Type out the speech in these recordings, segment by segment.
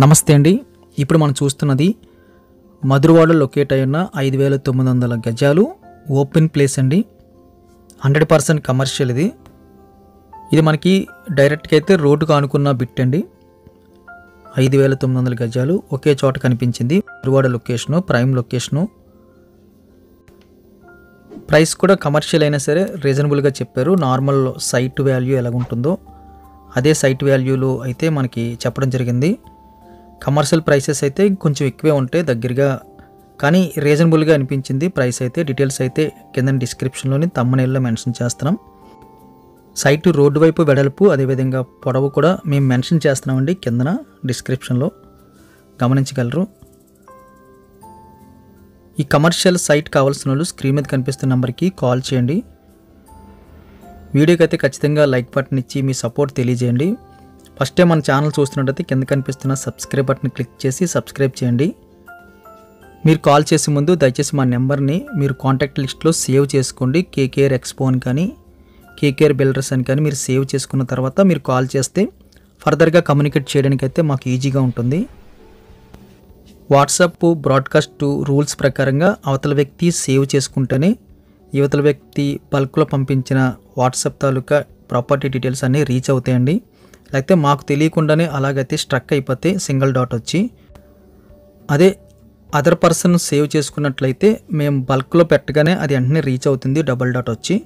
నమస్తే అండి. ఇప్పుడు మనం చూస్తున్నది మధురవాడలో లొకేట్ అయిన 5900 గజాలు ఓపెన్ ప్లేస్ అండి. 100% కమర్షియల్ ఇది మనకి డైరెక్ట్గా అయితే రోడ్డుకు ఆనుకున్న బిట్ అండి. 5900 గజాలు ఒకే చోట కనిపించింది. Madhurawada location, prime location. Price కూడా కమర్షియల్ అయినా సరే రీజనబుల్గా చెప్పారు. నార్మల్ సైట్ వాల్యూ ఎలాగుంటుందో అదే సైట్ వాల్యూలో అయితే మనకి చెప్పడం జరిగింది. కమర్షియల్ ప్రైసెస్ అయితే కొంచెం ఎక్కువే ఉంటాయి దగ్గరగా, కానీ రీజనబుల్గా అనిపించింది ప్రైస్ అయితే. డీటెయిల్స్ అయితే కింద డిస్క్రిప్షన్లోని థంబ్నెయిల్లో మెన్షన్ చేస్తున్నాం. సైట్ రోడ్డు వైపు వెడల్పు అదేవిధంగా పొడవు కూడా మేము మెన్షన్ చేస్తున్నామండి కిందన డిస్క్రిప్షన్లో, గమనించగలరు. ఈ కమర్షియల్ సైట్ కావాల్సిన వాళ్ళు స్క్రీన్ మీద కనిపిస్తున్న నెంబర్కి కాల్ చేయండి. వీడియోకి అయితే ఖచ్చితంగా లైక్ బటన్ ఇచ్చి మీ సపోర్ట్ తెలియజేయండి. ఫస్ట్ టైం మన ఛానల్ చూస్తున్నట్టయితే కింద కనిపిస్తున్న సబ్స్క్రైబ్ బటన్ క్లిక్ చేసి సబ్స్క్రైబ్ చేయండి. మీరు కాల్ చేసే ముందు దయచేసి మా నెంబర్ని మీరు కాంటాక్ట్ లిస్ట్లో సేవ్ చేసుకోండి. కేకేఆర్ ఎక్స్పో అని కానీ కేకేఆర్ బిల్డర్స్ అని కానీ మీరు సేవ్ చేసుకున్న తర్వాత మీరు కాల్ చేస్తే ఫర్దర్గా కమ్యూనికేట్ చేయడానికి అయితే మాకు ఈజీగా ఉంటుంది. వాట్సాప్ బ్రాడ్కాస్ట్ రూల్స్ ప్రకారంగా అవతల వ్యక్తి సేవ్ చేసుకుంటేనే యువతల వ్యక్తి బల్క్లో పంపించిన వాట్సాప్ తాలూకా ప్రాపర్టీ డీటెయిల్స్ అన్నీ రీచ్ అవుతాయండి. లేకపోతే మాకు తెలియకుండానే అలాగైతే స్ట్రక్ అయిపోతే సింగిల్ డాట్ వచ్చి, అదే అదర్ పర్సన్ సేవ్ చేసుకున్నట్లయితే మేము బల్క్లో పెట్టగానే అది వెంటనే రీచ్ అవుతుంది డబుల్ డాట్ వచ్చి.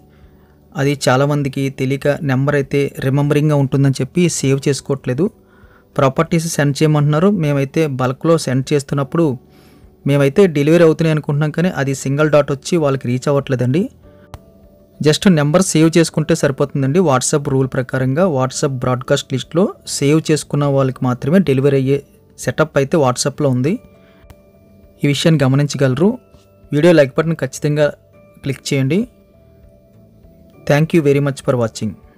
అది చాలామందికి తెలియక నెంబర్ అయితే రిమెంబరింగ్గా ఉంటుందని చెప్పి సేవ్ చేసుకోవట్లేదు. ప్రాపర్టీస్ సెండ్ చేయమంటున్నారు, మేమైతే బల్క్లో సెండ్ చేస్తున్నప్పుడు మేమైతే డెలివరీ అవుతున్నాయి అనుకుంటున్నాం, కానీ అది సింగిల్ డాట్ వచ్చి వాళ్ళకి రీచ్ అవ్వట్లేదండి. జస్ట్ నెంబర్ సేవ్ చేసుకుంటే సరిపోతుందండి. వాట్సాప్ రూల్ ప్రకారంగా వాట్సాప్ బ్రాడ్కాస్ట్ లిస్ట్లో సేవ్ చేసుకున్న వాళ్ళకి మాత్రమే డెలివరీ అయ్యే సెటప్ అయితే వాట్సాప్లో ఉంది. ఈ విషయాన్ని గమనించగలరు. వీడియో లైక్ బటన్ ఖచ్చితంగా క్లిక్ చేయండి. Thank you very much for watching.